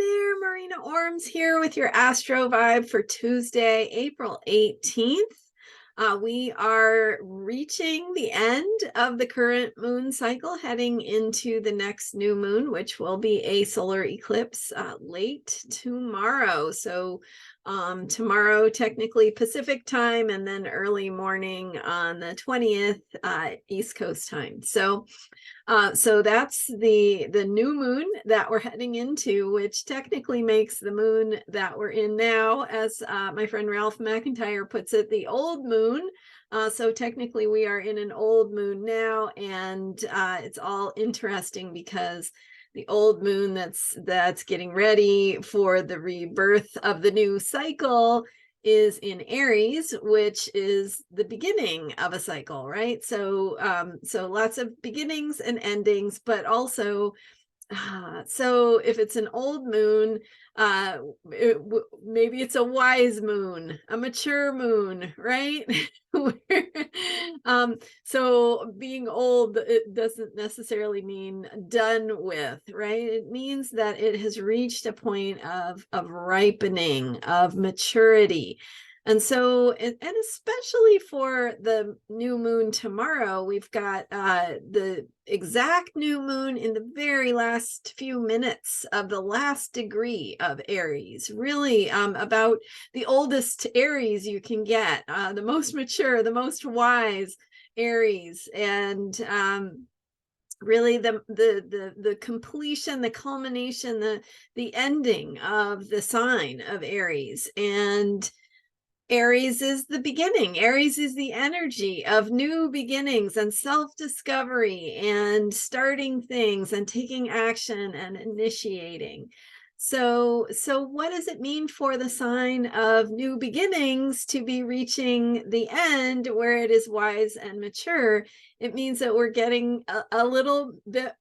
there, Marina Ormes here with your Astro vibe for Tuesday, April 18th. We are reaching the end of the current moon cycle, heading into the next new moon, which will be a solar eclipse late tomorrow. So tomorrow, technically Pacific time, and then early morning on the 20th East Coast time. So that's the new moon that we're heading into, which technically makes the moon that we're in now, as my friend Ralph McIntyre puts it, the old moon. So technically we are in an old moon now, and it's all interesting because the old moon that's getting ready for the rebirth of the new cycle is in Aries, which is the beginning of a cycle, right? So lots of beginnings and endings, but also so if it's an old moon, maybe it's a wise moon, a mature moon, right? So being old, it doesn't necessarily mean done with, right? It means that it has reached a point of ripening, of maturity. And so, and especially for the new moon tomorrow, we've got the exact new moon in the very last few minutes of the last degree of Aries, really about the oldest Aries you can get, the most mature, the most wise Aries. And really the completion, the culmination, the ending of the sign of Aries. And Aries is the beginning. Aries is the energy of new beginnings and self-discovery and starting things and taking action and initiating. So what does it mean for the sign of new beginnings to be reaching the end where it is wise and mature? It means that we're getting a little bit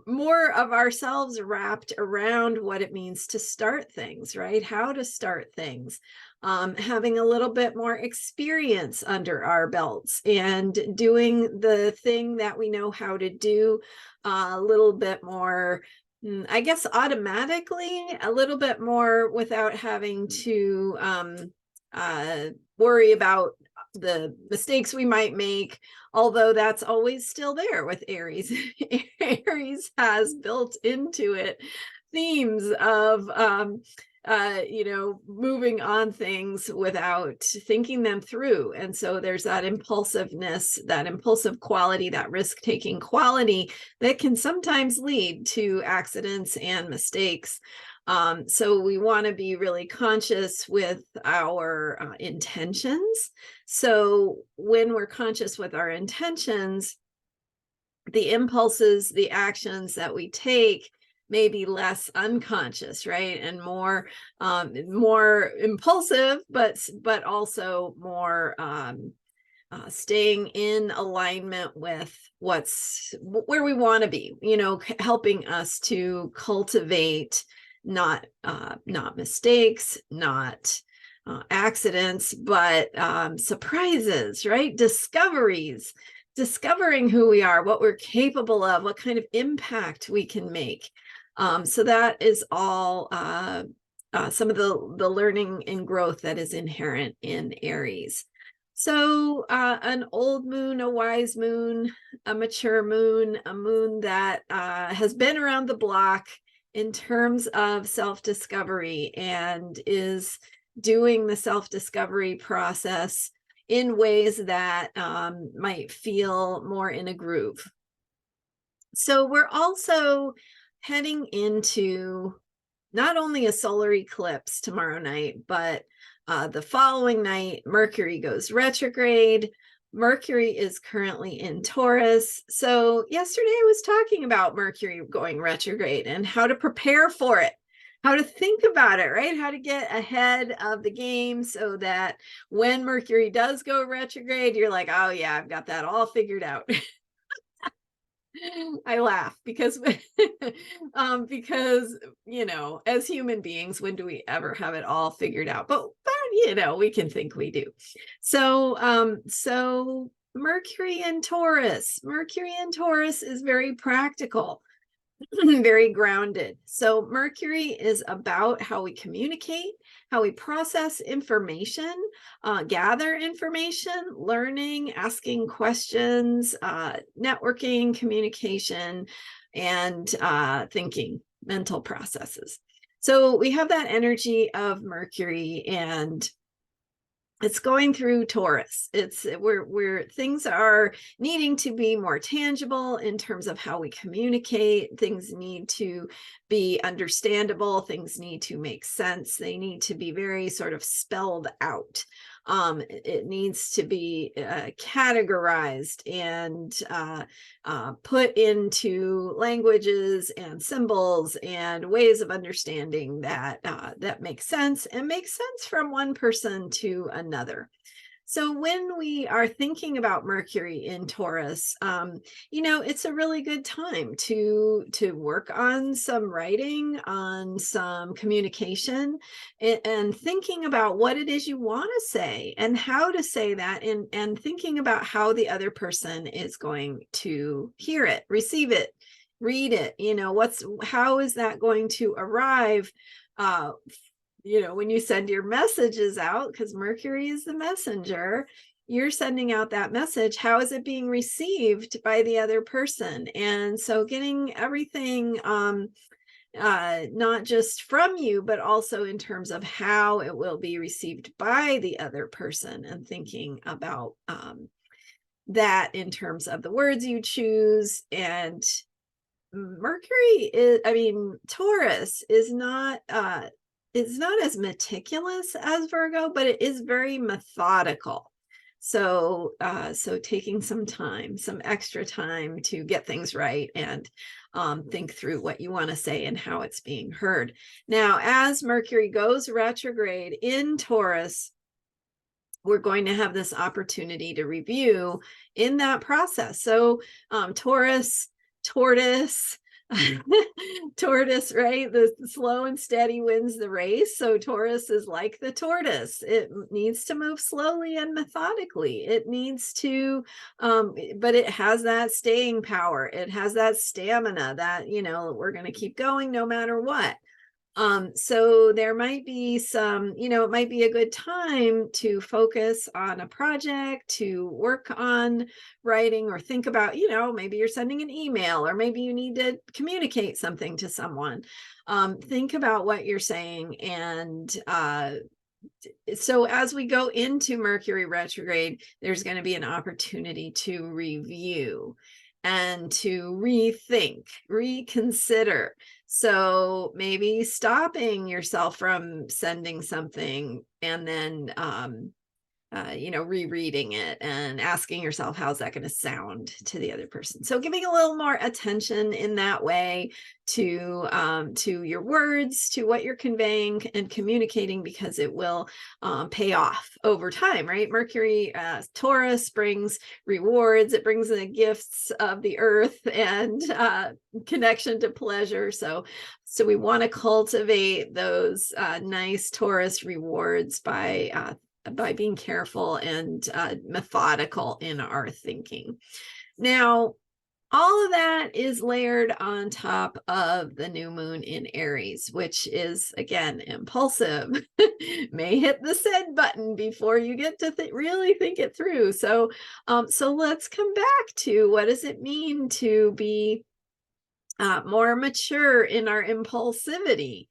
more of ourselves wrapped around what it means to start things, right? How to start things. Having a little bit more experience under our belts and doing the thing that we know how to do a little bit more, I guess, automatically, a little bit more without having to worry about the mistakes we might make, although that's always still there with Aries. Aries has built into it themes of moving on things without thinking them through. And so there's that impulsiveness, that impulsive quality, that risk-taking quality that can sometimes lead to accidents and mistakes. So we want to be really conscious with our intentions. So when we're conscious with our intentions, the impulses, the actions that we take may be less unconscious, right? And more impulsive, but also more staying in alignment with where we want to be, helping us to cultivate not mistakes, not accidents, but surprises, right? Discovering who we are, what we're capable of, what kind of impact we can make. So that is all some of the learning and growth that is inherent in Aries. So an old moon, a wise moon, a mature moon, a moon that has been around the block in terms of self-discovery and is doing the self-discovery process in ways that might feel more in a groove. So we're also heading into not only a solar eclipse tomorrow night, but the following night, Mercury goes retrograde. Mercury is currently in Taurus. So yesterday I was talking about Mercury going retrograde and how to prepare for it, how to think about it, right? How to get ahead of the game so that when Mercury does go retrograde, you're like, oh yeah, I've got that all figured out. I laugh because as human beings, when do we ever have it all figured out? But we can think we do. So Mercury in Taurus is very practical. very grounded. So Mercury is about how we communicate, how we process information, gather information, learning, asking questions, networking, communication, and thinking, mental processes. So we have that energy of Mercury, and it's going through Taurus. It's where things are needing to be more tangible in terms of how we communicate. Things need to be understandable. Things need to make sense. They need to be very sort of spelled out. It needs to be categorized and put into languages and symbols and ways of understanding that that makes sense and makes sense from one person to another. So when we are thinking about Mercury in Taurus, it's a really good time to work on some writing, on some communication, and thinking about what it is you want to say and how to say that, and thinking about how the other person is going to hear it, receive it, read it. How is that going to arrive? When you send your messages out, because Mercury is the messenger, you're sending out that message. How is it being received by the other person? And so getting everything, not just from you, but also in terms of how it will be received by the other person, and thinking about that in terms of the words you choose. And Taurus is not it's not as meticulous as Virgo, but it is very methodical. So taking some time, some extra time to get things right, and think through what you want to say and how it's being heard. Now, as Mercury goes retrograde in Taurus, we're going to have this opportunity to review in that process. So tortoise, tortoise, right? The slow and steady wins the race. So Taurus is like the tortoise. It needs to move slowly and methodically. It needs to, but it has that staying power. It has that stamina that, we're going to keep going no matter what. So there might be some, it might be a good time to focus on a project, to work on writing, or think about, maybe you're sending an email, or maybe you need to communicate something to someone. Think about what you're saying. And so as we go into Mercury retrograde, there's going to be an opportunity to review and to rethink, reconsider. So maybe stopping yourself from sending something, and then rereading it and asking yourself, how's that going to sound to the other person? So giving a little more attention in that way to your words, to what you're conveying and communicating, because it will pay off over time, right? Mercury, Taurus brings rewards. It brings the gifts of the earth and connection to pleasure. So we want to cultivate those nice Taurus rewards by being careful and methodical in our thinking. Now, all of that is layered on top of the new moon in Aries, which is, again, impulsive. May hit the send button before you get to really think it through. So let's come back to, what does it mean to be more mature in our impulsivity?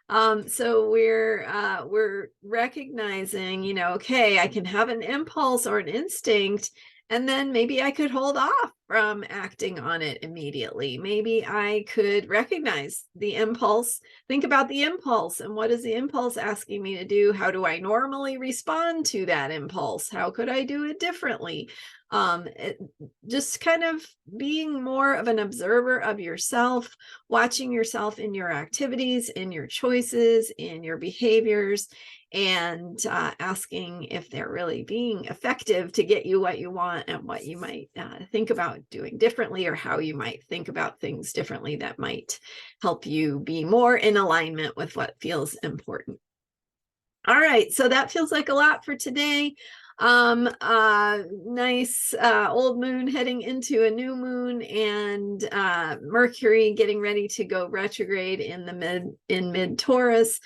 So we're recognizing, okay, I can have an impulse or an instinct, and then maybe I could hold off from acting on it immediately. Maybe I could recognize the impulse, think about the impulse, and what is the impulse asking me to do? How do I normally respond to that impulse? How could I do it differently? Just kind of being more of an observer of yourself, watching yourself in your activities, in your choices, in your behaviors, and asking if they're really being effective to get you what you want, and what you might think about doing differently, or how you might think about things differently that might help you be more in alignment with what feels important. All right, so that feels like a lot for today. Nice old moon heading into a new moon, and Mercury getting ready to go retrograde in the mid Taurus.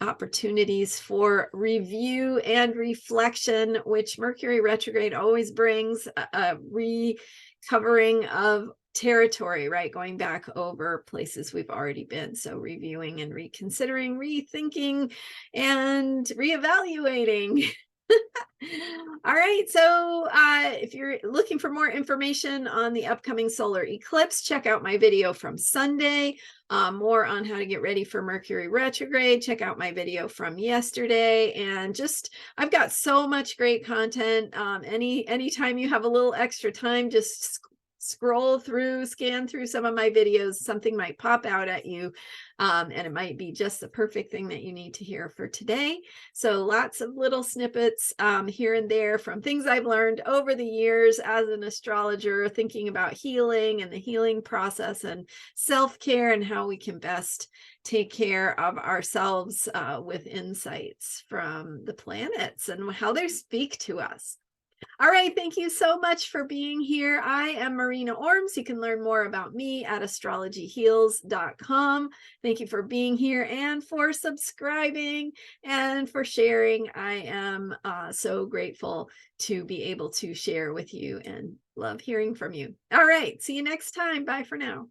Opportunities for review and reflection, which Mercury retrograde always brings, a recovering of territory, right? Going back over places we've already been. So reviewing and reconsidering, rethinking, and reevaluating. All right, so if you're looking for more information on the upcoming solar eclipse, check out my video from Sunday. More on how to get ready for Mercury retrograde. Check out my video from yesterday. And just, I've got so much great content. Anytime you have a little extra time, just scroll through, scan through some of my videos, something might pop out at you, and it might be just the perfect thing that you need to hear for today. So lots of little snippets here and there from things I've learned over the years as an astrologer, thinking about healing and the healing process and self-care and how we can best take care of ourselves with insights from the planets and how they speak to us. All right, thank you so much for being here. I am Marina Ormes. You can learn more about me at astrologyheals.com. Thank you for being here and for subscribing and for sharing. I am so grateful to be able to share with you and love hearing from you. All right, see you next time. Bye for now.